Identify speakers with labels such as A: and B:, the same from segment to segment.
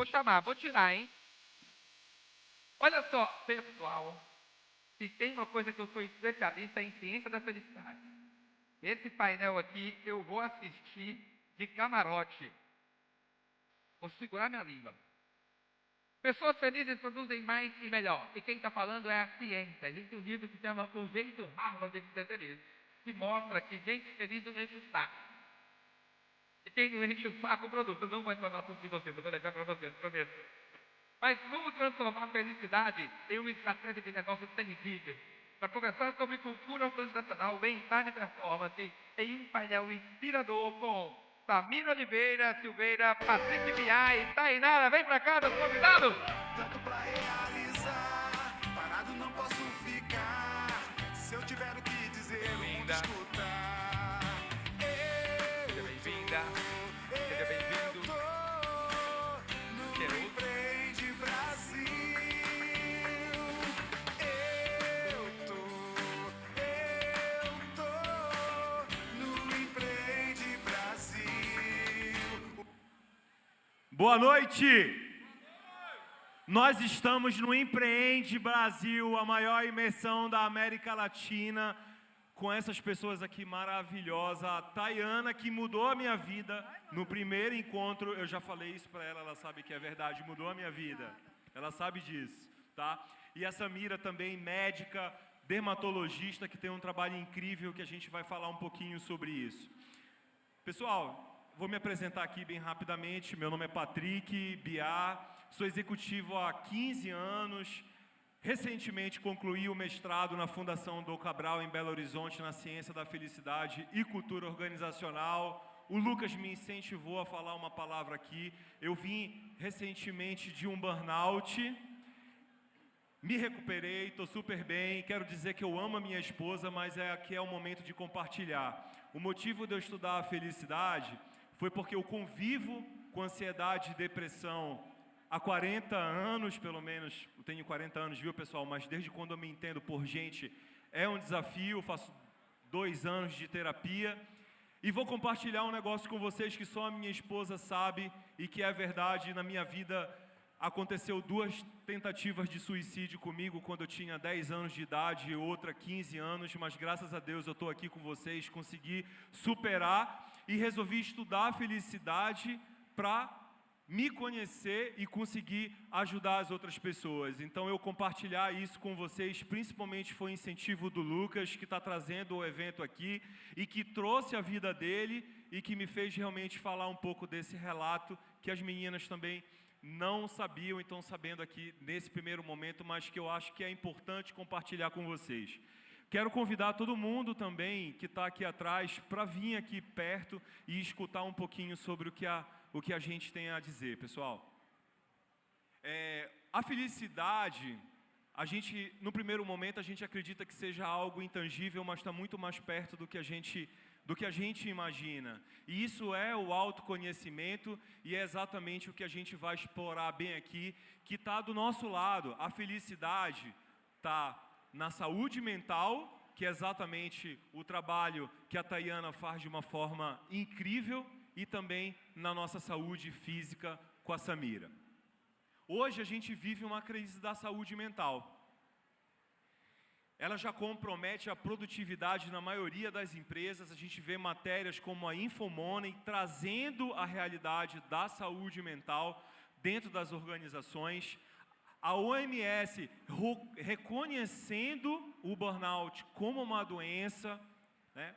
A: vou chamar, vou tirar, hein? Olha só, pessoal, se tem uma coisa que eu sou especialista em ciência da felicidade. Esse painel aqui eu vou assistir de camarote. Vou segurar minha língua. Pessoas felizes produzem mais e melhor. E quem está falando é a ciência. Existe um livro que se chama O Jeito Harvard de Ser Feliz, que mostra que gente feliz não enche o saco. E quem não enche o saco produz. Eu não vou entrar no assunto de vocês, eu vou deixar para vocês, prometo. Mas como transformar a felicidade em uma estratégia de negócio tangível? Para conversar sobre cultura organizacional, bem-estar e performance, em um painel inspirador com Samira Oliveira, Silveira, Patrick Biá e Tainara. Vem pra cá, meus convidados!
B: Tanto pra realizar, parado não posso ficar. Se eu tiver o que dizer, o mundo escutar.
A: Seja bem-vinda, seja bem-vindo.
B: No Empreende Brasil. Eu tô no Empreende Brasil.
C: Boa noite! Nós estamos no Empreende Brasil, a maior imersão da América Latina, com essas pessoas aqui maravilhosas. A Tayana, que mudou a minha vida no primeiro encontro, eu já falei isso para ela sabe que é verdade, mudou a minha vida. Ela sabe disso, tá? E a Samira também, médica, dermatologista, que tem um trabalho incrível, que a gente vai falar um pouquinho sobre isso. Pessoal, vou me apresentar aqui bem rapidamente. Meu nome é Patrick Biá, sou executivo há 15 anos. Recentemente concluí o mestrado na Fundação Dom Cabral, em Belo Horizonte, na Ciência da Felicidade e Cultura Organizacional. O Lucas me incentivou a falar uma palavra aqui. Eu vim recentemente de um burnout. Me recuperei, estou super bem, quero dizer que eu amo a minha esposa, mas aqui é o momento de compartilhar. O motivo de eu estudar a felicidade foi porque eu convivo com ansiedade e depressão há 40 anos, pelo menos. Eu tenho 40 anos, viu, pessoal? Mas desde quando eu me entendo por gente, é um desafio. Eu faço 2 anos de terapia. E vou compartilhar um negócio com vocês que só a minha esposa sabe e que é verdade. Na minha vida aconteceu 2 tentativas de suicídio comigo quando eu tinha 10 anos de idade e outra 15 anos, mas graças a Deus eu estou aqui com vocês, consegui superar e resolvi estudar a felicidade para me conhecer e conseguir ajudar as outras pessoas. Então eu compartilhar isso com vocês, principalmente foi incentivo do Lucas, que está trazendo o evento aqui e que trouxe a vida dele e que me fez realmente falar um pouco desse relato que as meninas também não sabiam e estão sabendo aqui nesse primeiro momento, mas que eu acho que é importante compartilhar com vocês. Quero convidar todo mundo também que está aqui atrás para vir aqui perto e escutar um pouquinho sobre o que a gente tem a dizer, pessoal. A felicidade, no primeiro momento, a gente acredita que seja algo intangível, mas está muito mais perto do que a gente imagina. E isso é o autoconhecimento e é exatamente o que a gente vai explorar bem aqui, que está do nosso lado. A felicidade está na saúde mental, que é exatamente o trabalho que a Tayana faz de uma forma incrível, e também na nossa saúde física com a Samira. Hoje a gente vive uma crise da saúde mental. Ela já compromete a produtividade na maioria das empresas. A gente vê matérias como a Infomoney trazendo a realidade da saúde mental dentro das organizações. A OMS reconhecendo o burnout como uma doença, né?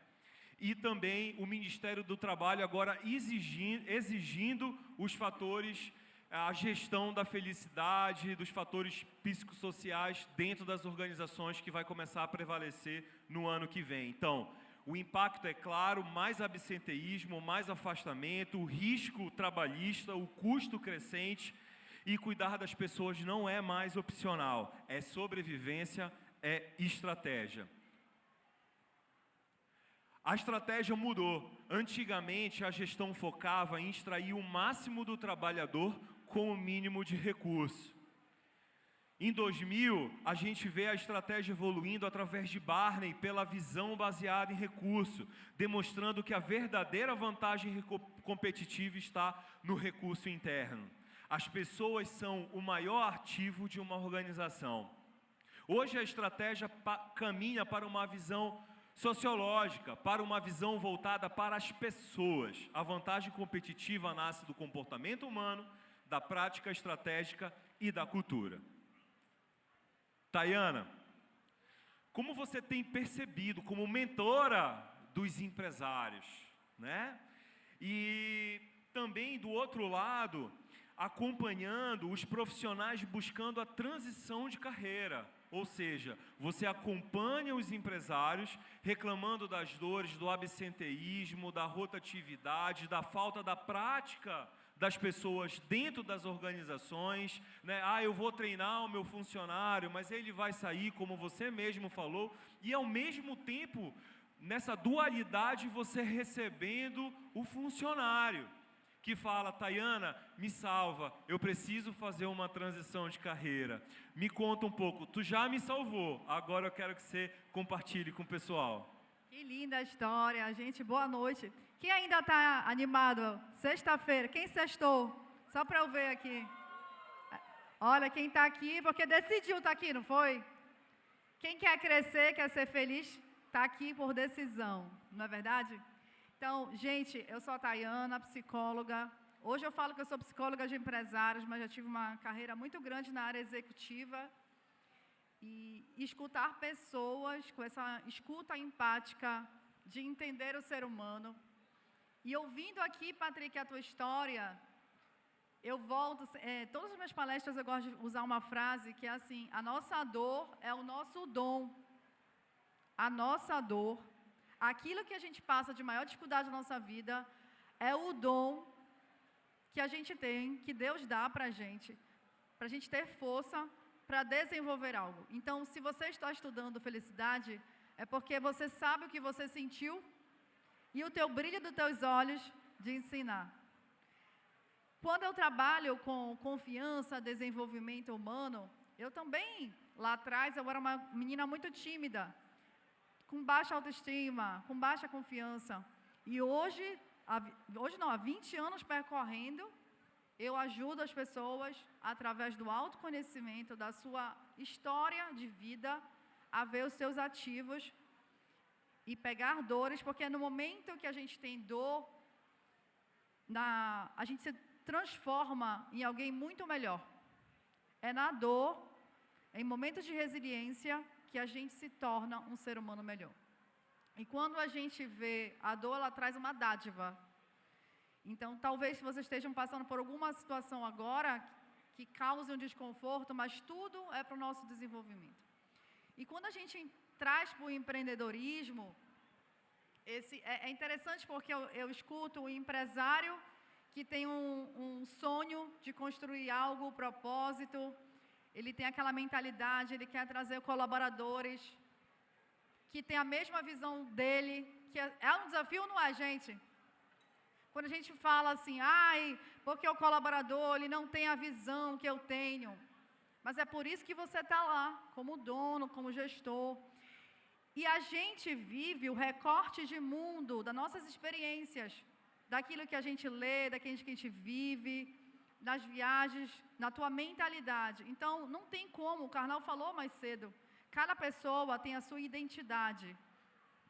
C: E também o Ministério do Trabalho agora exigindo os fatores, a gestão da felicidade, dos fatores psicossociais dentro das organizações, que vai começar a prevalecer no ano que vem. Então, o impacto é claro: mais absenteísmo, mais afastamento, o risco trabalhista, o custo crescente, e cuidar das pessoas não é mais opcional, é sobrevivência, é estratégia. A estratégia mudou. Antigamente, a gestão focava em extrair o máximo do trabalhador com o mínimo de recurso. Em 2000, a gente vê a estratégia evoluindo através de Barney pela visão baseada em recurso, demonstrando que a verdadeira vantagem competitiva está no recurso interno. As pessoas são o maior ativo de uma organização. Hoje a estratégia caminha para uma visão sociológica, para uma visão voltada para as pessoas. A vantagem competitiva nasce do comportamento humano, da prática estratégica e da cultura. Tayana, como você tem percebido como mentora dos empresários, né? E também do outro lado, acompanhando os profissionais buscando a transição de carreira. Ou seja, você acompanha os empresários reclamando das dores, do absenteísmo, da rotatividade, da falta da prática das pessoas dentro das organizações, né? Eu vou treinar o meu funcionário, mas ele vai sair, como você mesmo falou, e ao mesmo tempo, nessa dualidade, você recebendo o funcionário que fala: Tayana, me salva, eu preciso fazer uma transição de carreira. Me conta um pouco, tu já me salvou, agora eu quero que você compartilhe com o pessoal.
D: Que linda a história, gente, boa noite. Quem ainda está animado? Sexta-feira, quem sextou? Só para eu ver aqui. Olha, quem está aqui, porque decidiu estar aqui, não foi? Quem quer crescer, quer ser feliz, está aqui por decisão, não é verdade? Então, gente, eu sou a Tayana, psicóloga. Hoje eu falo que eu sou psicóloga de empresários, mas já tive uma carreira muito grande na área executiva. E escutar pessoas com essa escuta empática de entender o ser humano. E ouvindo aqui, Patrick, a tua história, eu volto... todas as minhas palestras eu gosto de usar uma frase que é assim: a nossa dor é o nosso dom. A nossa dor, aquilo que a gente passa de maior dificuldade na nossa vida, é o dom que a gente tem, que Deus dá para a gente ter força para desenvolver algo. Então, se você está estudando felicidade, é porque você sabe o que você sentiu e o teu brilho dos teus olhos de ensinar. Quando eu trabalho com confiança, desenvolvimento humano, eu também, lá atrás, eu era uma menina muito tímida, com baixa autoestima, com baixa confiança. E hoje não, há 20 anos percorrendo, eu ajudo as pessoas, através do autoconhecimento, da sua história de vida, a ver os seus ativos e pegar dores, porque no momento que a gente tem dor, a gente se transforma em alguém muito melhor. É na dor, em momentos de resiliência, que a gente se torna um ser humano melhor. E quando a gente vê a dor, ela traz uma dádiva. Então, talvez se vocês estejam passando por alguma situação agora que cause um desconforto, mas tudo é para o nosso desenvolvimento. E quando a gente traz para o empreendedorismo, é interessante porque eu escuto o empresário que tem um sonho de construir algo, propósito, ele tem aquela mentalidade, ele quer trazer colaboradores que têm a mesma visão dele, que é um desafio ou não é, gente? Quando a gente fala assim, porque o colaborador ele não tem a visão que eu tenho, mas é por isso que você está lá, como dono, como gestor. E a gente vive o recorte de mundo das nossas experiências, daquilo que a gente lê, daquilo que a gente vive, nas viagens, na tua mentalidade. Então, não tem como, o Karnal falou mais cedo, cada pessoa tem a sua identidade.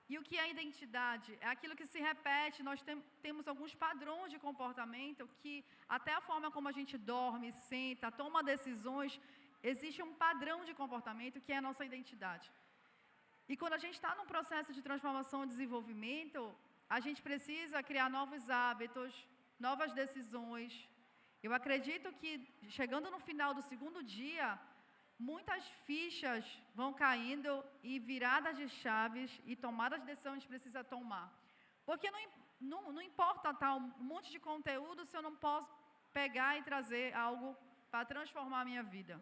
D: E o que é identidade? É aquilo que se repete, nós temos alguns padrões de comportamento que, até a forma como a gente dorme, senta, toma decisões, existe um padrão de comportamento que é a nossa identidade. E quando a gente está num processo de transformação e desenvolvimento, a gente precisa criar novos hábitos, novas decisões. Eu acredito que, chegando no final do segundo dia, muitas fichas vão caindo e viradas de chaves e tomadas de decisão a gente precisa tomar. Porque não importa um monte de conteúdo se eu não posso pegar e trazer algo para transformar a minha vida.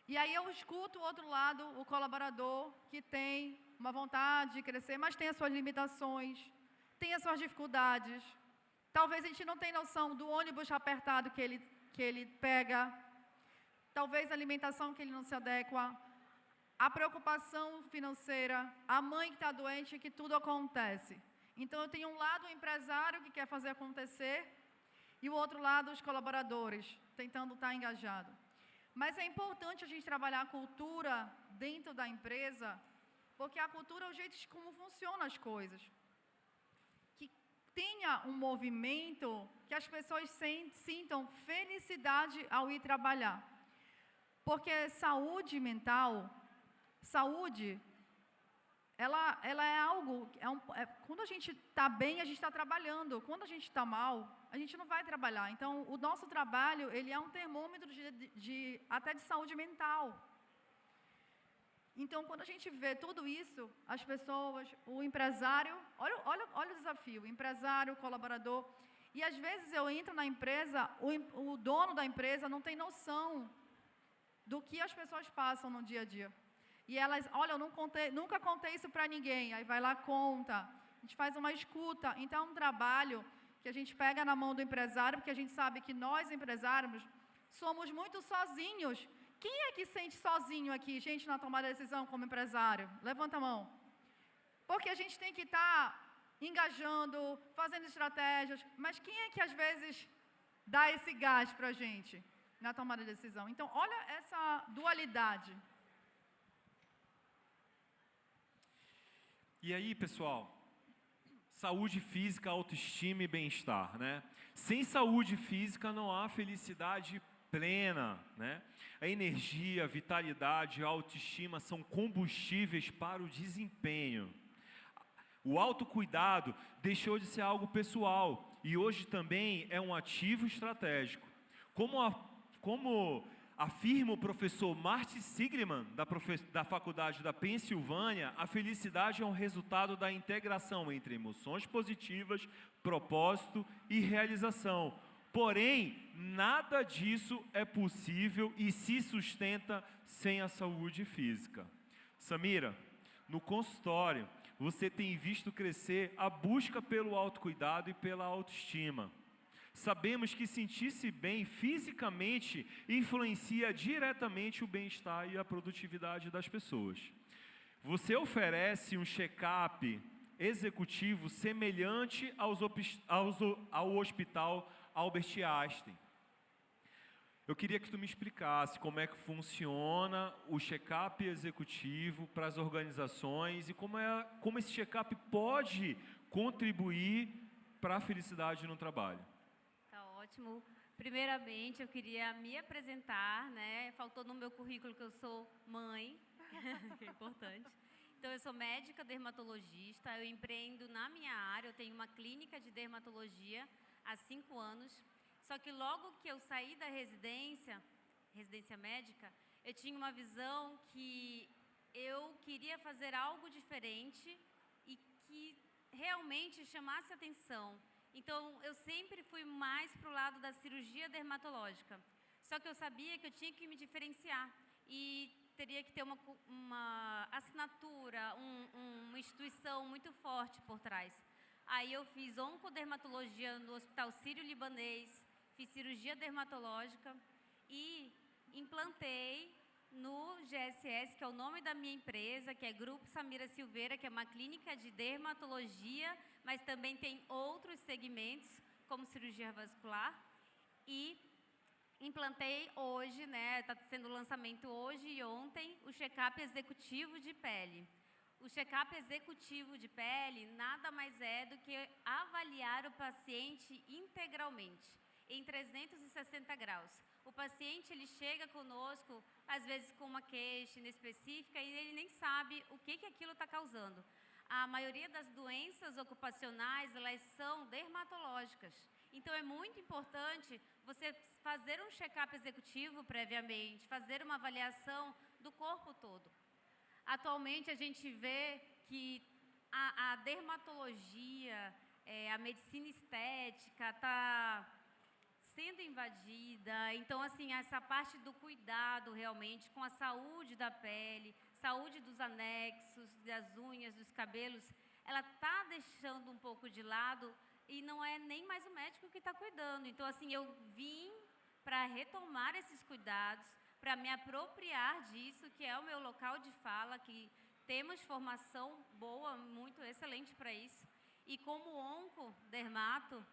D: E aí eu escuto o outro lado, o colaborador que tem uma vontade de crescer, mas tem as suas limitações, tem as suas dificuldades. Talvez a gente não tenha noção do ônibus apertado que ele pega, talvez a alimentação que ele não se adequa, a preocupação financeira, a mãe que está doente, que tudo acontece. Então, eu tenho um lado, o empresário que quer fazer acontecer, e o outro lado os colaboradores, tentando estar engajado. Mas é importante a gente trabalhar a cultura dentro da empresa, porque a cultura é o jeito de como funcionam as coisas. Que tenha um movimento que as pessoas sintam felicidade ao ir trabalhar. Porque saúde mental, saúde, ela é algo, quando a gente está bem, a gente está trabalhando. Quando a gente está mal, a gente não vai trabalhar. Então, o nosso trabalho, ele é um termômetro até de saúde mental. Então, quando a gente vê tudo isso, as pessoas, o empresário, olha o desafio, o empresário, o colaborador, e às vezes eu entro na empresa, o dono da empresa não tem noção do que as pessoas passam no dia a dia. E elas, olha, eu nunca contei isso para ninguém, aí vai lá, conta, a gente faz uma escuta. Então, é um trabalho que a gente pega na mão do empresário, porque a gente sabe que nós, empresários, somos muito sozinhos. Quem é que sente sozinho aqui, gente, na tomada de decisão como empresário? Levanta a mão. Porque a gente tem que estar engajando, fazendo estratégias, mas quem é que às vezes dá esse gás para a gente na tomada de decisão? Então, olha essa dualidade.
C: E aí, pessoal, saúde física, autoestima e bem-estar, né? Sem saúde física não há felicidade plena, né? A energia, a vitalidade, a autoestima são combustíveis para o desempenho. O autocuidado deixou de ser algo pessoal e hoje também é um ativo estratégico. Como afirma o professor Marty Seligman, da Faculdade da Pensilvânia, a felicidade é um resultado da integração entre emoções positivas, propósito e realização. Porém, nada disso é possível e se sustenta sem a saúde física. Samira, no consultório, você tem visto crescer a busca pelo autocuidado e pela autoestima. Sabemos que sentir-se bem fisicamente influencia diretamente o bem-estar e a produtividade das pessoas. Você oferece um check-up executivo semelhante ao Hospital Albert Einstein. Eu queria que tu me explicasse como é que funciona o check-up executivo para as organizações e como esse check-up pode contribuir para a felicidade no trabalho.
E: Ótimo. Primeiramente, eu queria me apresentar, né? Faltou no meu currículo que eu sou mãe, que é importante. Então, eu sou médica dermatologista, eu empreendo na minha área, eu tenho uma clínica de dermatologia há 5 anos. Só que logo que eu saí da residência médica, eu tinha uma visão que eu queria fazer algo diferente e que realmente chamasse atenção. Então, eu sempre fui mais para o lado da cirurgia dermatológica. Só que eu sabia que eu tinha que me diferenciar e teria que ter uma assinatura, uma instituição muito forte por trás. Aí eu fiz oncodermatologia no Hospital Sírio-Libanês, fiz cirurgia dermatológica e implantei no GSS, que é o nome da minha empresa, que é Grupo Samira Silveira, que é uma clínica de dermatologia, mas também tem outros segmentos, como cirurgia vascular. E implantei hoje, né, está sendo o lançamento hoje e ontem, o check-up executivo de pele. O check-up executivo de pele nada mais é do que avaliar o paciente integralmente, em 360 graus. O paciente, ele chega conosco, às vezes com uma queixa inespecífica, e ele nem sabe o que aquilo está causando. A maioria das doenças ocupacionais, elas são dermatológicas. Então, é muito importante você fazer um check-up executivo previamente, fazer uma avaliação do corpo todo. Atualmente, a gente vê que a dermatologia, a medicina estética está sendo invadida. Então, assim, essa parte do cuidado realmente com a saúde da pele, saúde dos anexos, das unhas, dos cabelos, ela está deixando um pouco de lado e não é nem mais o médico que está cuidando. Então, assim, eu vim para retomar esses cuidados, para me apropriar disso, que é o meu local de fala, que temos formação boa, muito excelente para isso. E como oncodermato,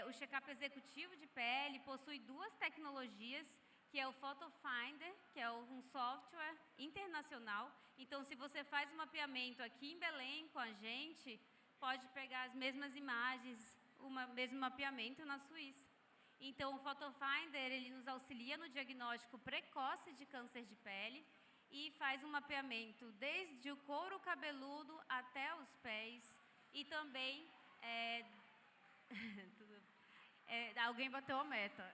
E: O check-up executivo de pele possui 2 tecnologias, que é o Photo Finder, que é um software internacional. Então, se você faz um mapeamento aqui em Belém com a gente, pode pegar as mesmas imagens, o mesmo mapeamento na Suíça. Então, o Photo Finder, ele nos auxilia no diagnóstico precoce de câncer de pele e faz um mapeamento desde o couro cabeludo até os pés e também... alguém bateu a meta.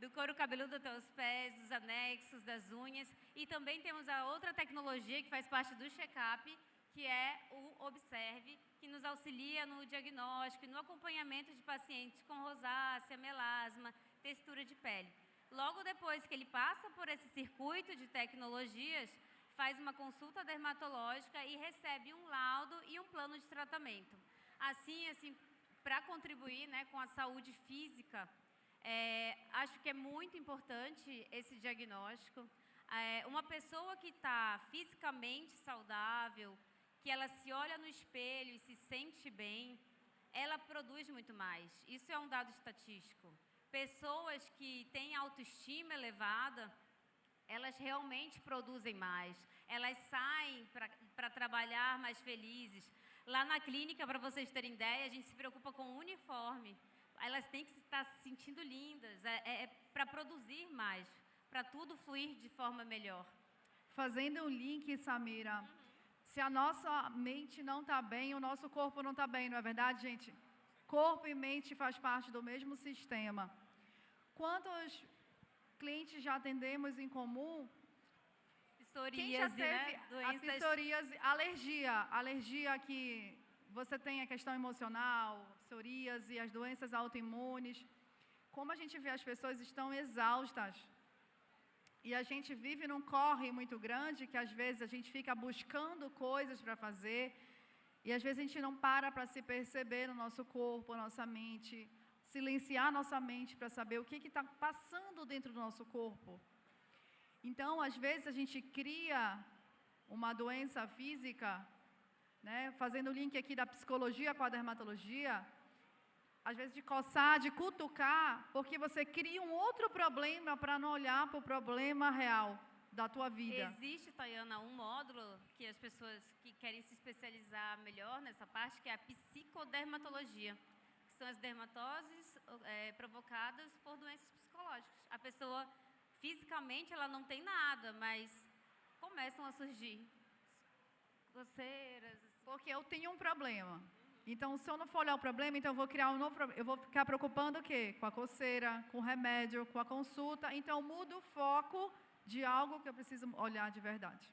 E: Do couro cabeludo até os pés, dos anexos, das unhas. E também temos a outra tecnologia que faz parte do check-up, que é o Observe, que nos auxilia no diagnóstico e no acompanhamento de pacientes com rosácea, melasma, textura de pele. Logo depois que ele passa por esse circuito de tecnologias, faz uma consulta dermatológica e recebe um laudo e um plano de tratamento. Assim, para contribuir, né, com a saúde física, acho que é muito importante esse diagnóstico. Uma pessoa que está fisicamente saudável, que ela se olha no espelho e se sente bem, ela produz muito mais. Isso é um dado estatístico. Pessoas que têm autoestima elevada, elas realmente produzem mais. Elas saem para trabalhar mais felizes. Lá na clínica, para vocês terem ideia, a gente se preocupa com o uniforme. Elas têm que estar se sentindo lindas, para produzir mais, para tudo fluir de forma melhor.
D: Fazendo um link, Samira, se a nossa mente não está bem, o nosso corpo não está bem, não é verdade, gente? Corpo e mente faz parte do mesmo sistema. Quantos clientes já atendemos em comum? Quem já teve a psoríase, alergia que você tem a questão emocional, psoríase, as doenças autoimunes. Como a gente vê, as pessoas estão exaustas. E a gente vive num corre muito grande, que às vezes a gente fica buscando coisas para fazer, e às vezes a gente não para se perceber no nosso corpo, na nossa mente, silenciar nossa mente para saber o que está passando dentro do nosso corpo. Então, às vezes, a gente cria uma doença física, né, fazendo o link aqui da psicologia com a dermatologia, às vezes de coçar, de cutucar, porque você cria um outro problema para não olhar para o problema real da tua vida.
E: Existe, Tayana, um módulo que as pessoas que querem se especializar melhor nessa parte, que é a psicodermatologia, que são as dermatoses provocadas por doenças psicológicas. A pessoa... Fisicamente, ela não tem nada, mas começam a surgir coceiras.
D: Porque eu tenho um problema. Então, se eu não for olhar o problema, então eu vou criar um novo problema. Eu vou ficar preocupando o quê? Com a coceira, com o remédio, com a consulta. Então, mudo o foco de algo que eu preciso olhar de verdade.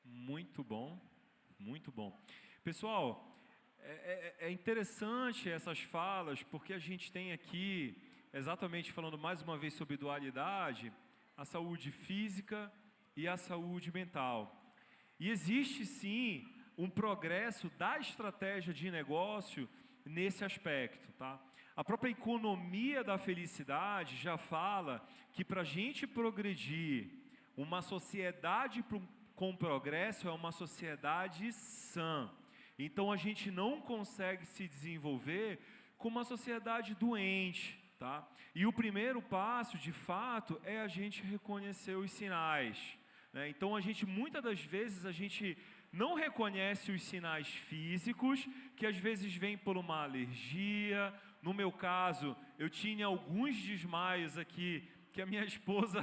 C: Muito bom, muito bom. Pessoal, é interessante essas falas, porque a gente tem aqui... exatamente falando mais uma vez sobre dualidade, a saúde física e a saúde mental. E existe sim um progresso da estratégia de negócio nesse aspecto, tá? A própria economia da felicidade já fala que para a gente progredir, uma sociedade com progresso é uma sociedade sã. Então a gente não consegue se desenvolver com uma sociedade doente. Tá? E o primeiro passo, de fato, é a gente reconhecer os sinais, né? Então, muitas das vezes, a gente não reconhece os sinais físicos, que às vezes vêm por uma alergia. No meu caso, eu tinha alguns desmaios aqui, que a minha esposa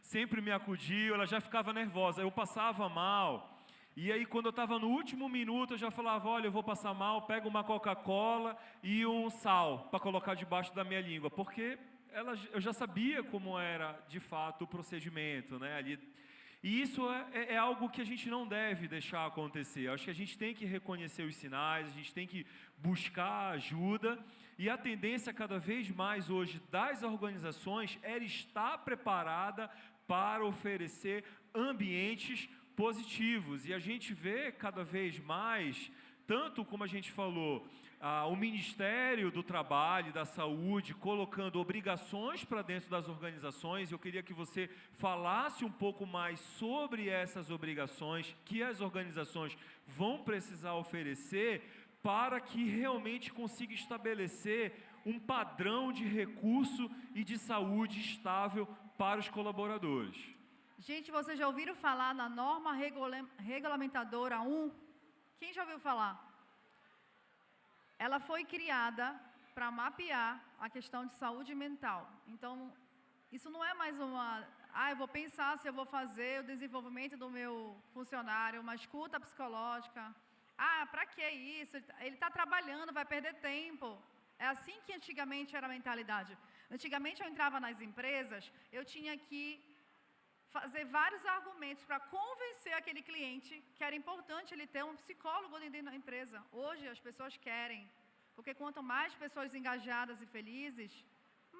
C: sempre me acudiu, ela já ficava nervosa, eu passava mal. E aí, quando eu estava no último minuto, eu já falava, olha, eu vou passar mal, pega uma Coca-Cola e um sal para colocar debaixo da minha língua, porque eu já sabia como era, de fato, o procedimento, né? E isso é algo que a gente não deve deixar acontecer. Eu acho que a gente tem que reconhecer os sinais, a gente tem que buscar ajuda, e a tendência cada vez mais hoje das organizações é estar preparada para oferecer ambientes positivos, e a gente vê cada vez mais, tanto como a gente falou, o Ministério do Trabalho e da Saúde colocando obrigações para dentro das organizações. Eu queria que você falasse um pouco mais sobre essas obrigações que as organizações vão precisar oferecer para que realmente consiga estabelecer um padrão de recurso e de saúde estável para os colaboradores.
D: Gente, vocês já ouviram falar na norma regulamentadora 1? Quem já ouviu falar? Ela foi criada para mapear a questão de saúde mental. Então, isso não é mais eu vou pensar se eu vou fazer o desenvolvimento do meu funcionário, uma escuta psicológica. Para que isso? Ele está trabalhando, vai perder tempo. É assim que antigamente era a mentalidade. Antigamente eu entrava nas empresas, eu tinha que fazer vários argumentos para convencer aquele cliente que era importante ele ter um psicólogo dentro da empresa. Hoje as pessoas querem, porque quanto mais pessoas engajadas e felizes,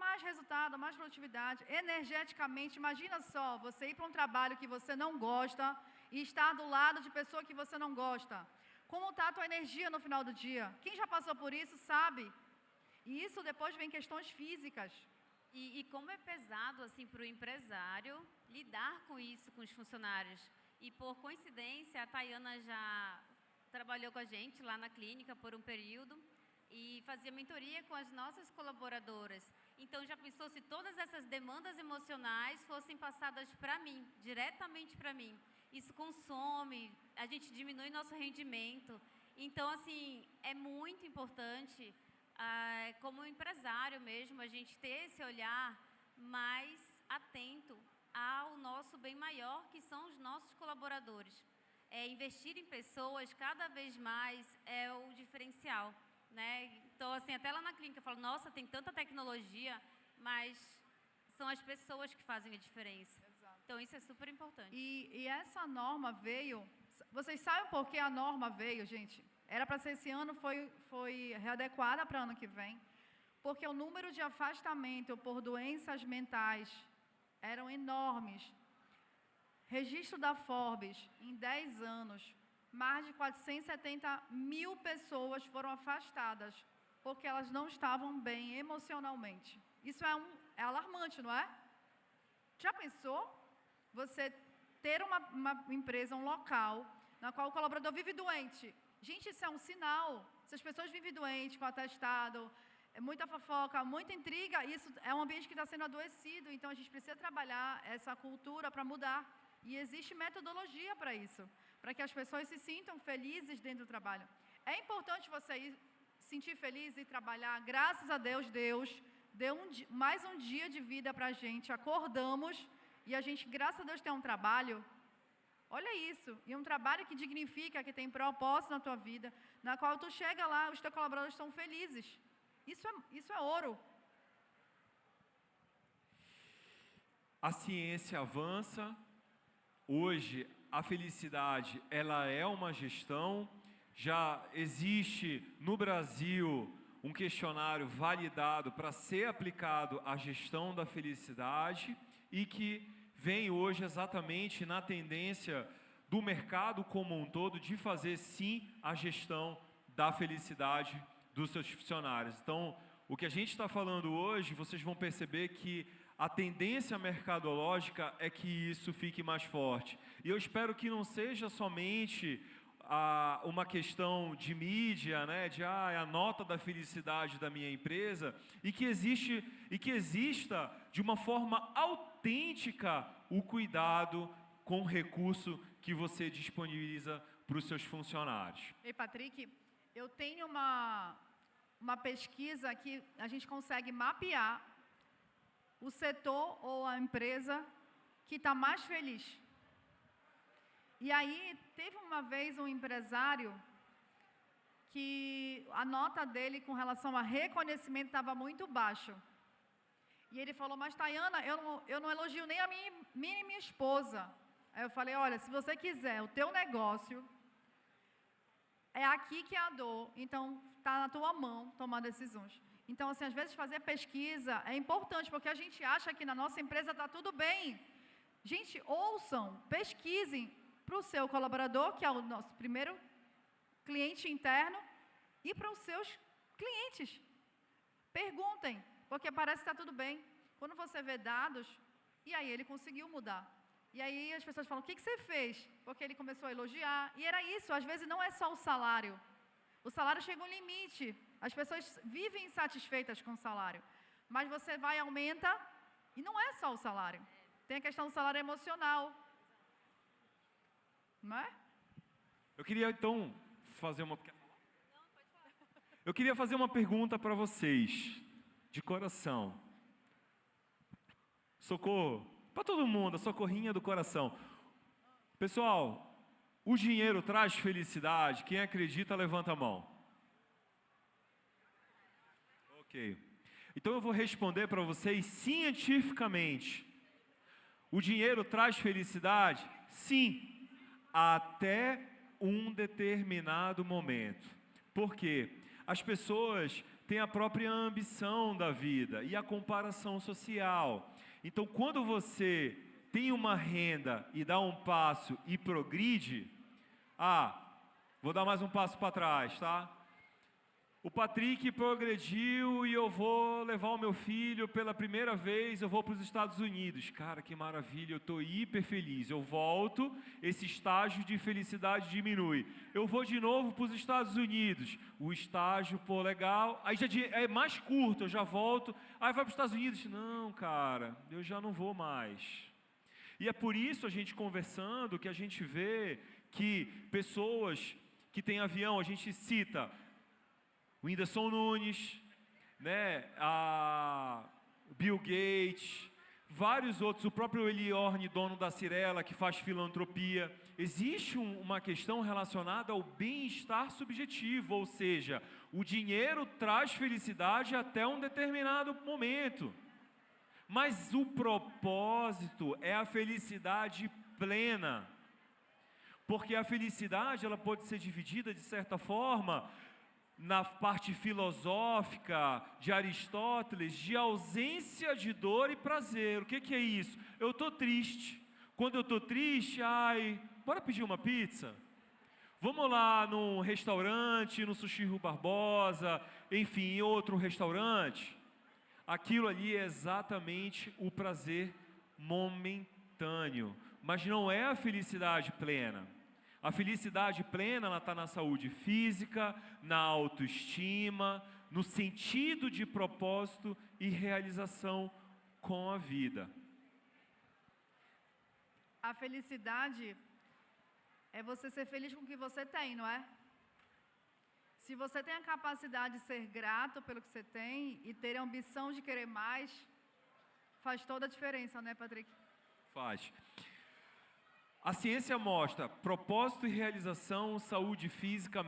D: mais resultado, mais produtividade, energeticamente. Imagina só, você ir para um trabalho que você não gosta e estar do lado de pessoa que você não gosta. Como está a tua energia no final do dia? Quem já passou por isso sabe. E isso depois vem questões físicas.
E: E como é pesado assim para o empresário lidar com isso com os funcionários. E por coincidência, a Tayana já trabalhou com a gente lá na clínica por um período e fazia mentoria com as nossas colaboradoras. Então, já pensou se todas essas demandas emocionais fossem passadas para mim, diretamente para mim? Isso consome, a gente diminui nosso rendimento. Então, assim, é muito importante, como empresário mesmo, a gente ter esse olhar mais atento ao nosso bem maior, que são os nossos colaboradores. Investir em pessoas cada vez mais é o diferencial, né? Então, assim, até lá na clínica eu falo, nossa, tem tanta tecnologia, mas são as pessoas que fazem a diferença.
D: Exato.
E: Então, isso é super importante.
D: E essa norma veio... Vocês sabem por que a norma veio, gente? Era para ser esse ano, foi readequada para ano que vem, porque o número de afastamento por doenças mentais eram enormes. Registro da Forbes, em 10 anos, mais de 470 mil pessoas foram afastadas, porque elas não estavam bem emocionalmente. Isso é alarmante, não é? Já pensou? Você ter uma empresa, um local, na qual o colaborador vive doente. Gente, isso é um sinal. Se as pessoas vivem doentes, com atestado, muita fofoca, muita intriga, isso é um ambiente que está sendo adoecido. Então, a gente precisa trabalhar essa cultura para mudar. E existe metodologia para isso, para que as pessoas se sintam felizes dentro do trabalho. É importante você ir sentir feliz e trabalhar. Graças a Deus, Deus deu mais um dia de vida para a gente. Acordamos e a gente, graças a Deus, tem um trabalho. Olha isso, e um trabalho que dignifica, que tem propósito na tua vida, na qual tu chega lá, os teus colaboradores estão felizes. Isso é ouro.
C: A ciência avança. Hoje, a felicidade, ela é uma gestão. Já existe no Brasil um questionário validado para ser aplicado à gestão da felicidade e que vem hoje exatamente na tendência do mercado como um todo de fazer sim a gestão da felicidade dos seus funcionários. Então, o que a gente está falando hoje, vocês vão perceber que a tendência mercadológica é que isso fique mais forte. E eu espero que não seja somente uma questão de mídia, né, de a nota da felicidade da minha empresa, e que exista de uma forma autêntica o cuidado com o recurso que você disponibiliza para os seus funcionários.
D: Ei, Patrick, eu tenho uma pesquisa que a gente consegue mapear o setor ou a empresa que está mais feliz. E aí, teve uma vez um empresário que a nota dele com relação a reconhecimento estava muito baixo. E ele falou, mas Tayana, eu não elogio nem a minha esposa. Aí eu falei, olha, se você quiser, o teu negócio é aqui que é a dor, então está na tua mão tomar decisões. Então, assim, às vezes fazer pesquisa é importante, porque a gente acha que na nossa empresa está tudo bem. Gente, ouçam, pesquisem para o seu colaborador, que é o nosso primeiro cliente interno, e para os seus clientes. Perguntem, porque parece que está tudo bem. Quando você vê dados, e aí ele conseguiu mudar. E aí as pessoas falam, o que você fez? Porque ele começou a elogiar. E era isso, às vezes não é só o salário. O salário chega a um limite. As pessoas vivem insatisfeitas com o salário. Mas você vai e aumenta, e não é só o salário. Tem a questão do salário emocional. Não é?
C: Eu queria então fazer uma... Eu queria fazer uma pergunta para vocês, de coração. Socorro. Para todo mundo, a socorrinha do coração. Pessoal, o dinheiro traz felicidade? Quem acredita, levanta a mão. Ok. Então eu vou responder para vocês cientificamente. O dinheiro traz felicidade? Sim, até um determinado momento. Por quê? As pessoas têm a própria ambição da vida e a comparação social. Então, quando você tem uma renda e dá um passo e progride, vou dar mais um passo para trás, tá? O Patrick progrediu e eu vou levar o meu filho pela primeira vez, eu vou para os Estados Unidos. Cara, que maravilha, eu estou hiper feliz. Eu volto, esse estágio de felicidade diminui. Eu vou de novo para os Estados Unidos. O estágio, pô, legal. Aí já é mais curto, eu já volto. Aí vai para os Estados Unidos. Não, cara, eu já não vou mais. E é por isso a gente conversando que a gente vê que pessoas que têm avião, a gente cita o Whindersson Nunes, né, a Bill Gates, vários outros, o próprio Eli Orne, dono da Cirela, que faz filantropia. Existe uma questão relacionada ao bem-estar subjetivo, ou seja, o dinheiro traz felicidade até um determinado momento. Mas o propósito é a felicidade plena. Porque a felicidade, ela pode ser dividida, de certa forma, na parte filosófica de Aristóteles, de ausência de dor e prazer. O que é isso? Eu estou triste. Quando eu estou triste, bora pedir uma pizza? Vamos lá num restaurante, no Sushi Rua Barbosa, enfim, em outro restaurante. Aquilo ali é exatamente o prazer momentâneo, mas não é a felicidade plena. A felicidade plena, ela está na saúde física, na autoestima, no sentido de propósito e realização com a vida.
D: A felicidade é você ser feliz com o que você tem, não é? Se você tem a capacidade de ser grato pelo que você tem e ter a ambição de querer mais, faz toda a diferença, né, Patrick?
C: Faz. A ciência mostra propósito e realização, saúde física,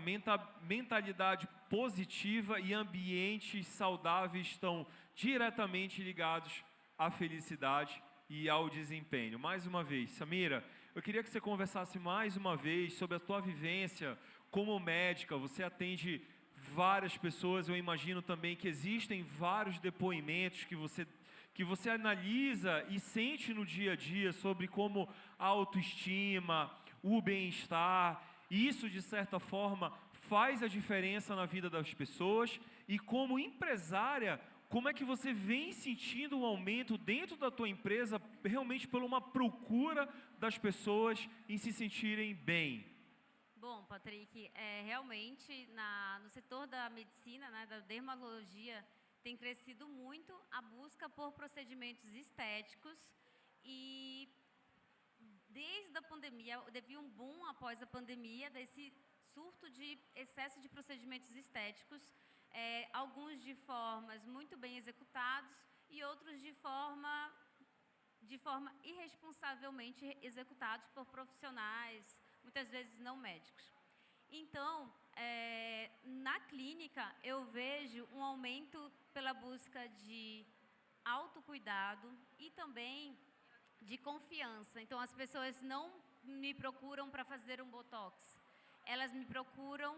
C: mentalidade positiva e ambientes saudáveis estão diretamente ligados à felicidade e ao desempenho. Mais uma vez, Samira, eu queria que você conversasse mais uma vez sobre a tua vivência como médica. Você atende várias pessoas, eu imagino também que existem vários depoimentos que você analisa e sente no dia a dia sobre como a autoestima, o bem-estar, isso de certa forma faz a diferença na vida das pessoas. E como empresária, como é que você vem sentindo um aumento dentro da tua empresa realmente por uma procura das pessoas em se sentirem bem?
E: Bom, Patrick, realmente no setor da medicina, né, da dermatologia, tem crescido muito a busca por procedimentos estéticos e desde a pandemia, teve um boom após a pandemia desse surto de excesso de procedimentos estéticos, alguns de formas muito bem executados e outros de forma irresponsavelmente executados por profissionais, muitas vezes não médicos. Então, na clínica, eu vejo um aumento pela busca de autocuidado e também de confiança. Então, as pessoas não me procuram para fazer um botox. Elas me procuram.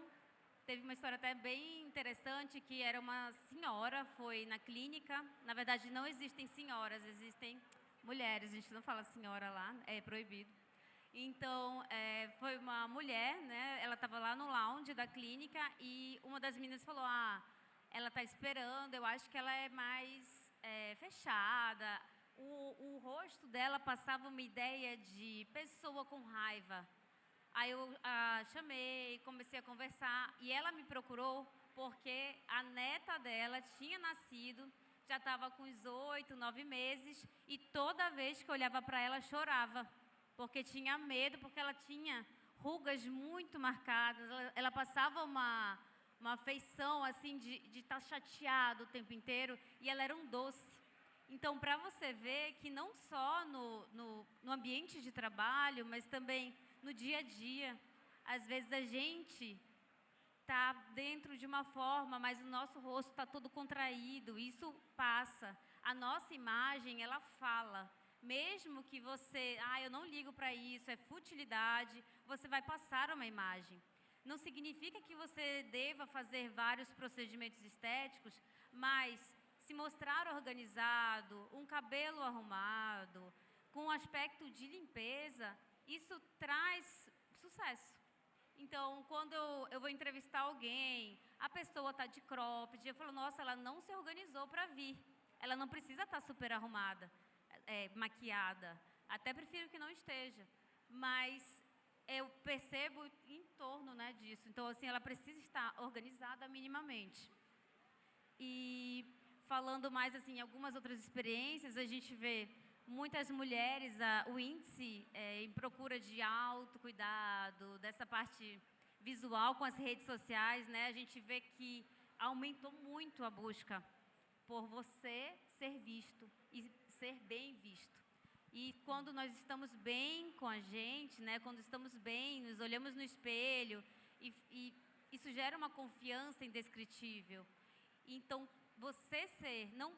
E: Teve uma história até bem interessante, que era uma senhora, foi na clínica. Na verdade, não existem senhoras, existem mulheres. A gente não fala senhora lá, é proibido. Então, foi uma mulher, né? Ela estava lá no lounge da clínica e uma das meninas falou, ela está esperando, eu acho que ela é mais fechada. O rosto dela passava uma ideia de pessoa com raiva. Aí eu chamei, comecei a conversar e ela me procurou porque a neta dela tinha nascido, já estava com uns 8, 9 meses e toda vez que eu olhava para ela chorava, porque tinha medo, porque ela tinha rugas muito marcadas, ela passava uma afeição assim de estar chateada o tempo inteiro e ela era um doce. Então, para você ver que não só no ambiente de trabalho, mas também no dia a dia, às vezes a gente está dentro de uma forma, mas o nosso rosto está todo contraído, isso passa. A nossa imagem, ela fala. Mesmo que você, eu não ligo para isso, é futilidade, você vai passar uma imagem. Não significa que você deva fazer vários procedimentos estéticos, mas se mostrar organizado, um cabelo arrumado, com um aspecto de limpeza, isso traz sucesso. Então, quando eu vou entrevistar alguém, a pessoa está de cropped, eu falo, nossa, ela não se organizou para vir. Ela não precisa estar super arrumada, maquiada. Até prefiro que não esteja. Mas eu percebo em torno, né, disso. Então, assim, ela precisa estar organizada minimamente. E falando mais, assim, algumas outras experiências, a gente vê muitas mulheres, o índice em procura de autocuidado, dessa parte visual com as redes sociais, né? A gente vê que aumentou muito a busca por você ser visto e ser bem visto. E quando nós estamos bem com a gente, né? Quando estamos bem, nos olhamos no espelho e isso gera uma confiança indescritível. Então, você ser, não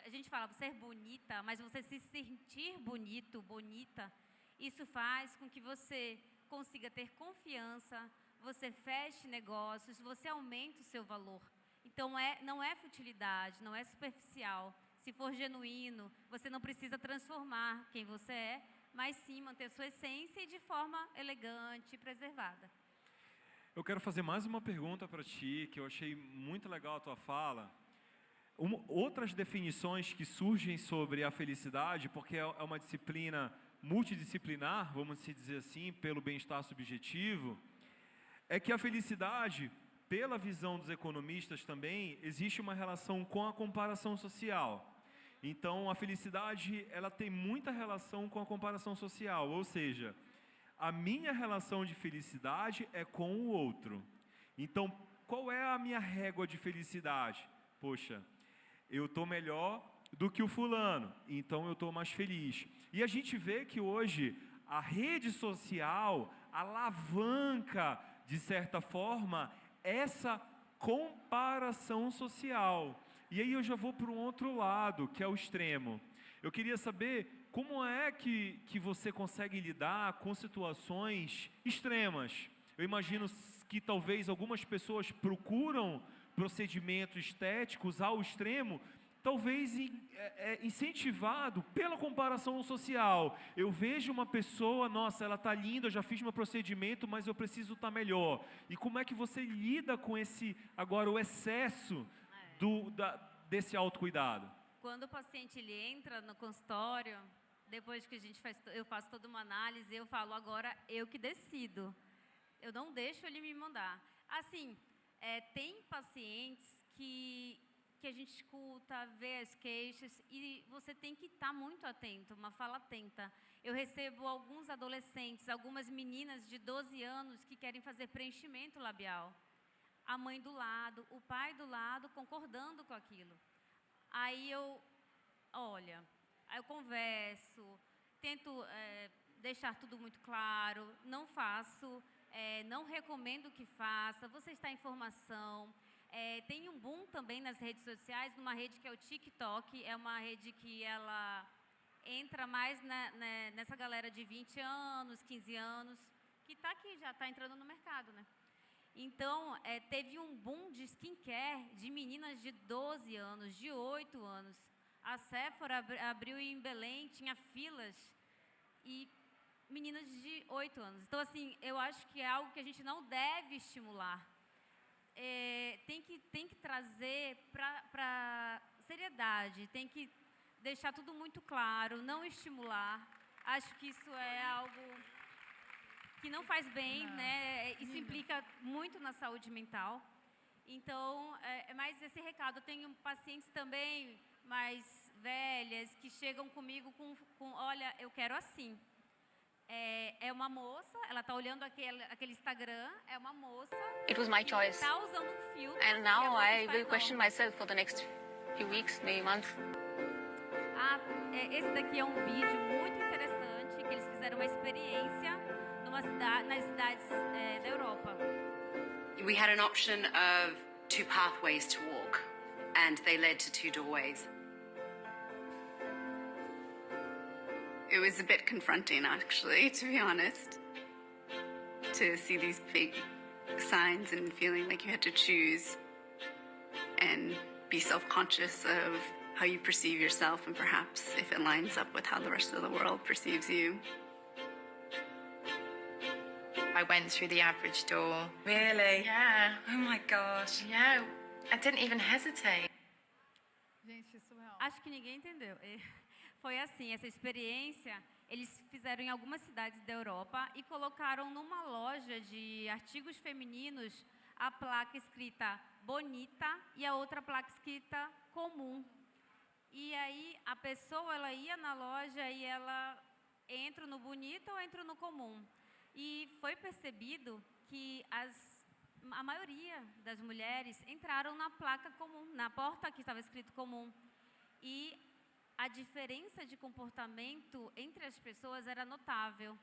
E: a gente fala ser bonita, mas você se sentir bonito, bonita, isso faz com que você consiga ter confiança, você feche negócios, você aumente o seu valor. Então, não é futilidade, não é superficial. Se for genuíno, você não precisa transformar quem você é, mas sim manter a sua essência e de forma elegante e preservada.
C: Eu quero fazer mais uma pergunta para ti, que eu achei muito legal a tua fala. Outras definições que surgem sobre a felicidade, porque é uma disciplina multidisciplinar, vamos dizer assim, pelo bem-estar subjetivo, é que a felicidade, pela visão dos economistas também, existe uma relação com a comparação social. Então, a felicidade, ela tem muita relação com a comparação social, ou seja, a minha relação de felicidade é com o outro. Então, qual é a minha régua de felicidade? Poxa, eu estou melhor do que o fulano, então eu estou mais feliz. E a gente vê que hoje a rede social alavanca, de certa forma, essa comparação social. E aí eu já vou para um outro lado, que é o extremo. Eu queria saber como é que você consegue lidar com situações extremas. Eu imagino que talvez algumas pessoas procuram procedimentos estéticos ao extremo, talvez incentivado pela comparação social. Eu vejo uma pessoa, nossa, ela está linda, eu já fiz meu procedimento, mas eu preciso estar melhor. E como é que você lida com agora, o excesso desse autocuidado?
E: Quando o paciente ele entra no consultório, depois que eu faço toda uma análise, eu falo, agora eu que decido. Eu não deixo ele me mandar. Assim, tem pacientes que a gente escuta, vê as queixas e você tem que estar muito atento, uma fala atenta. Eu recebo alguns adolescentes, algumas meninas de 12 anos que querem fazer preenchimento labial. A mãe do lado, o pai do lado, concordando com aquilo. Aí eu converso, tento deixar tudo muito claro, não faço, não recomendo que faça, você está em formação. Tem um boom também nas redes sociais, numa rede que é o TikTok, é uma rede que ela entra mais nessa galera de 20 anos, 15 anos, que está aqui, já está entrando no mercado, né? Então, teve um boom de skincare de meninas de 12 anos, de 8 anos. A Sephora abriu em Belém, tinha filas, e meninas de 8 anos. Então, assim, eu acho que é algo que a gente não deve estimular. Tem que trazer para seriedade, tem que deixar tudo muito claro, não estimular. Acho que isso é algo que não faz bem, né? Isso implica muito na saúde mental. Então, é mais esse recado. Eu tenho pacientes também mais velhas que chegam comigo com olha, eu quero assim. É uma moça, ela está olhando aquele Instagram, é uma moça.
F: It was my choice.
E: Está usando um filtro.
F: And now I will question myself for the next few weeks, maybe months.
E: Esse daqui é um vídeo muito interessante, que eles fizeram uma experiência nas cidades da Europa.
G: We had an option of 2 pathways to walk, and they led to 2 doorways. It was a bit confronting, actually, to be honest, to see these big signs and feeling like you had to choose and be self-conscious of how you perceive yourself and perhaps if it lines up with how the rest of the world perceives you.
H: I went through the average door.
I: Really?
H: Yeah. Oh my gosh. Yeah. I didn't even hesitate.
D: Gente, surreal.
E: Acho que ninguém entendeu. Foi assim, essa experiência, eles fizeram em algumas cidades da Europa e colocaram numa loja de artigos femininos a placa escrita bonita e a outra placa escrita comum. E aí a pessoa, ela ia na loja e ela entra no bonito ou entra no comum. E foi percebido que a maioria das mulheres entraram na placa comum, na porta que estava escrito comum. E a diferença de comportamento entre as pessoas era notável.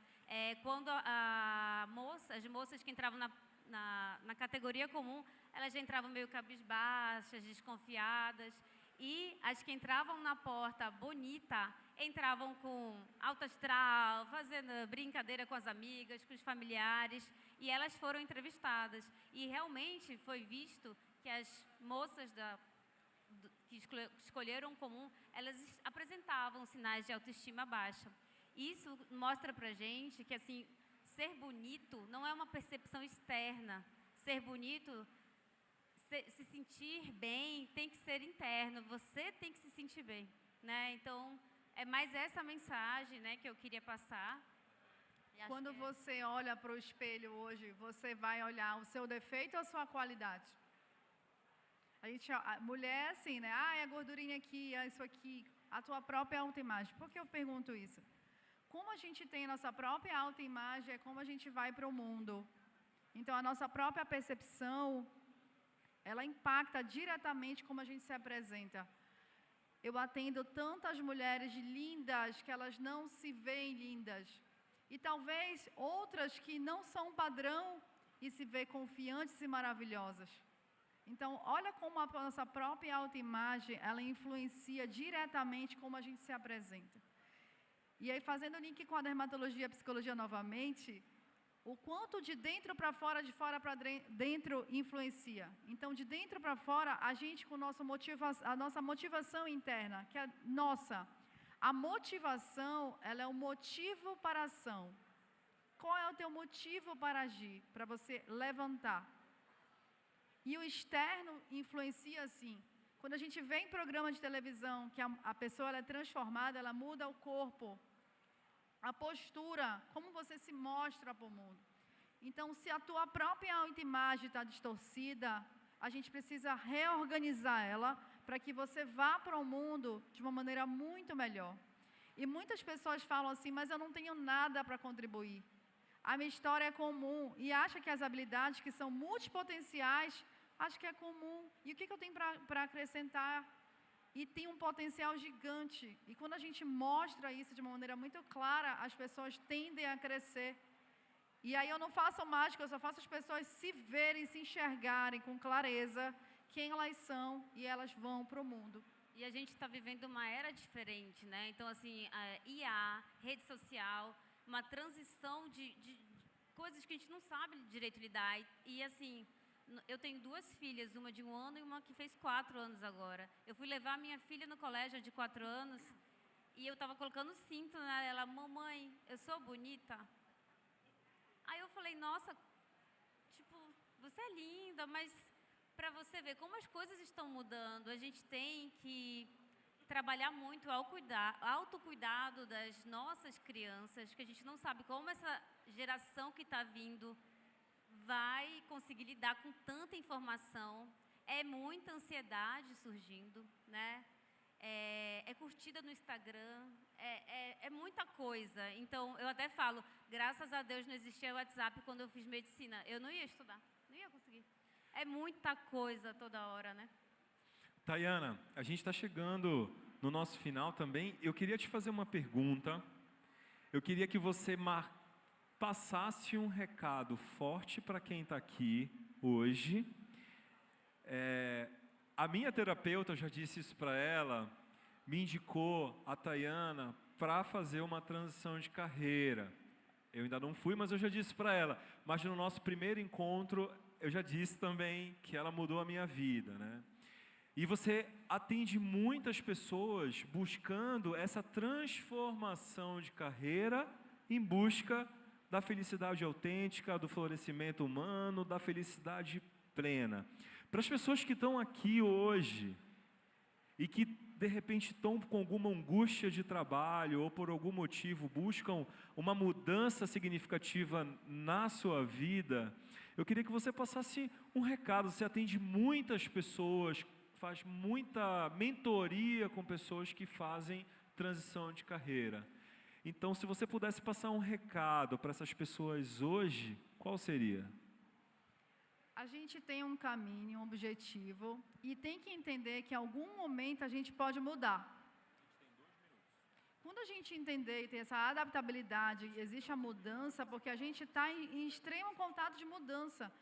E: Quando as moças que entravam na categoria comum, elas já entravam meio cabisbaixas, desconfiadas. E as que entravam na porta bonita, entravam com alto astral, fazendo brincadeira com as amigas, com os familiares, e elas foram entrevistadas. E realmente foi visto que as moças que escolheram o comum, elas apresentavam sinais de autoestima baixa. Isso mostra pra gente que, assim, ser bonito não é uma percepção externa. Ser bonito, se sentir bem, tem que ser interno. Você tem que se sentir bem, né? Então, é mais essa mensagem, né, que eu queria passar.
D: Quando você olha para o espelho hoje, você vai olhar o seu defeito ou a sua qualidade? A mulher, assim, né? A gordurinha aqui, isso aqui, a tua própria autoimagem. Por que eu pergunto isso? Como a gente tem a nossa própria autoimagem, é como a gente vai para o mundo. Então, a nossa própria percepção, ela impacta diretamente como a gente se apresenta. Eu atendo tantas mulheres lindas que elas não se veem lindas. E talvez outras que não são padrão e se veem confiantes e maravilhosas. Então, olha como a nossa própria autoimagem, ela influencia diretamente como a gente se apresenta. E aí, fazendo o link com a dermatologia e a psicologia novamente, o quanto de dentro para fora, de fora para dentro influencia. Então, de dentro para fora, a gente com a nossa motivação interna, que é nossa. A motivação, ela é o motivo para a ação. Qual é o teu motivo para agir? Para você levantar. E o externo influencia assim. Quando a gente vê em programa de televisão que a pessoa ela é transformada, ela muda o corpo, a postura, como você se mostra para o mundo. Então, se a tua própria autoimagem está distorcida, a gente precisa reorganizar ela para que você vá para o mundo de uma maneira muito melhor. E muitas pessoas falam assim, mas eu não tenho nada para contribuir. A minha história é comum e acha que as habilidades que são multipotenciais, acho que é comum. E o que eu tenho para acrescentar? E tem um potencial gigante. E quando a gente mostra isso de uma maneira muito clara, as pessoas tendem a crescer. E aí eu não faço mágica, eu só faço as pessoas se verem, se enxergarem com clareza quem elas são e elas vão para o mundo.
E: E a gente está vivendo uma era diferente, né? Então, assim, IA, rede social, uma transição de coisas que a gente não sabe direito lidar. E assim, eu tenho 2 filhas, uma de 1 ano e uma que fez 4 anos agora. Eu fui levar minha filha no colégio de 4 anos e eu estava colocando cinto nela. Mamãe, eu sou bonita? Aí eu falei, nossa, tipo, você é linda, mas para você ver como as coisas estão mudando, a gente tem que trabalhar muito autocuidado das nossas crianças, que a gente não sabe como essa geração que está vindo vai conseguir lidar com tanta informação. É muita ansiedade surgindo, né? É curtida no Instagram, é muita coisa. Então, eu até falo, graças a Deus não existia o WhatsApp quando eu fiz medicina. Eu não ia estudar, não ia conseguir. É muita coisa toda hora, né?
C: Tayana, a gente está chegando no nosso final também. Eu queria te fazer uma pergunta. Eu queria que você passasse um recado forte para quem está aqui hoje. A minha terapeuta, eu já disse isso para ela, me indicou a Tayana para fazer uma transição de carreira. Eu ainda não fui, mas eu já disse para ela. Mas no nosso primeiro encontro, eu já disse também que ela mudou a minha vida, né? E você atende muitas pessoas buscando essa transformação de carreira em busca da felicidade autêntica, do florescimento humano, da felicidade plena. Para as pessoas que estão aqui hoje e que de repente estão com alguma angústia de trabalho ou por algum motivo buscam uma mudança significativa na sua vida, eu queria que você passasse um recado. Você atende muitas pessoas, faz muita mentoria com pessoas que fazem transição de carreira. Então, se você pudesse passar um recado para essas pessoas hoje, qual seria?
D: A gente tem um caminho, um objetivo, e tem que entender que em algum momento a gente pode mudar. Quando a gente entender e ter essa adaptabilidade, existe a mudança, porque a gente está em extremo contato de mudança.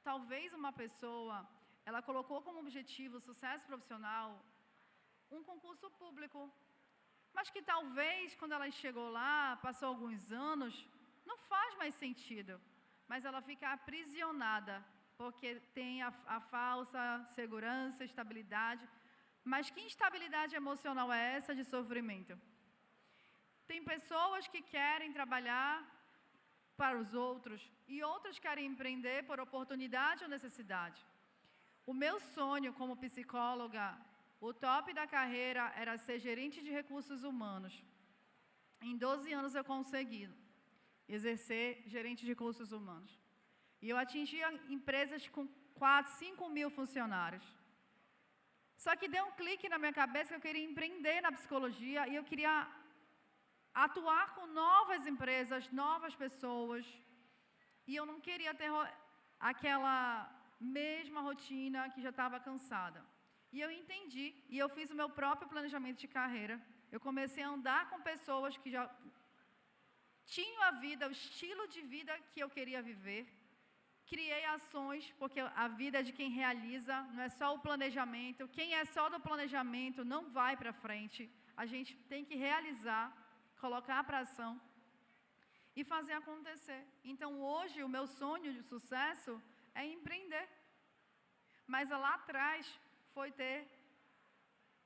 D: Talvez uma pessoa, ela colocou como objetivo sucesso profissional um concurso público, mas que talvez, quando ela chegou lá, passou alguns anos, não faz mais sentido, mas ela fica aprisionada, porque tem a falsa segurança, estabilidade. Mas que instabilidade emocional é essa de sofrimento? Tem pessoas que querem trabalhar para os outros e outras querem empreender por oportunidade ou necessidade. O meu sonho como psicóloga, o top da carreira era ser gerente de recursos humanos. Em 12 anos eu consegui exercer gerente de recursos humanos. E eu atingia empresas com 4, 5 mil funcionários. Só que deu um clique na minha cabeça que eu queria empreender na psicologia e eu queria atuar com novas empresas, novas pessoas. E eu não queria ter aquela mesma rotina que já estava cansada. E eu entendi, e eu fiz o meu próprio planejamento de carreira. Eu comecei a andar com pessoas que já tinham a vida, o estilo de vida que eu queria viver. Criei ações, porque a vida é de quem realiza, não é só o planejamento. Quem é só do planejamento não vai para frente. A gente tem que realizar, colocar para ação e fazer acontecer. Então, hoje, o meu sonho de sucesso é empreender. Mas lá atrás foi ter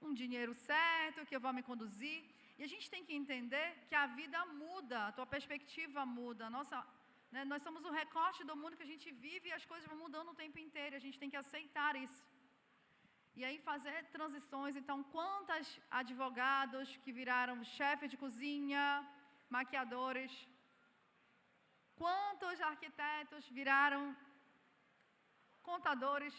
D: um dinheiro certo, que eu vou me conduzir. E a gente tem que entender que a vida muda, a tua perspectiva muda, nós somos o recorte do mundo que a gente vive e as coisas vão mudando o tempo inteiro. A gente tem que aceitar isso. E aí fazer transições. Então, quantos advogados que viraram chefe de cozinha, maquiadores? Quantos arquitetos viraram contadores?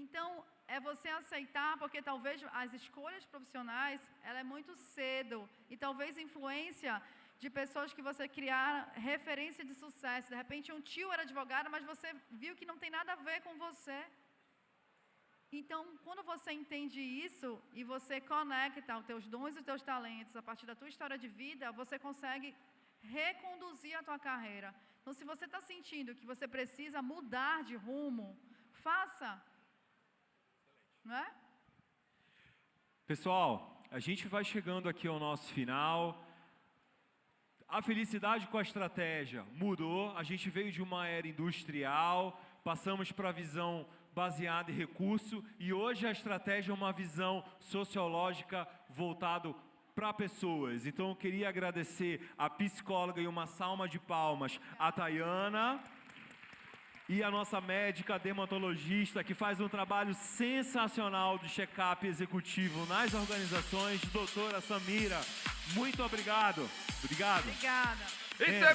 D: Então, é você aceitar, porque talvez as escolhas profissionais, ela é muito cedo. E talvez influência de pessoas que você criar referência de sucesso. De repente, um tio era advogado, mas você viu que não tem nada a ver com você. Então, quando você entende isso e você conecta os teus dons e os teus talentos a partir da tua história de vida, você consegue reconduzir a tua carreira. Então, se você está sentindo que você precisa mudar de rumo, faça. Não é?
C: Pessoal, a gente vai chegando aqui ao nosso final. A felicidade com a estratégia mudou, a gente veio de uma era industrial, passamos para a visão baseada em recurso e hoje a estratégia é uma visão sociológica voltada para pessoas. Então eu queria agradecer a psicóloga e uma salva de palmas a Tayana. E a nossa médica dermatologista, que faz um trabalho sensacional de check-up executivo nas organizações, doutora Samira. Muito obrigado. Obrigado.
D: Obrigada.
A: Isso é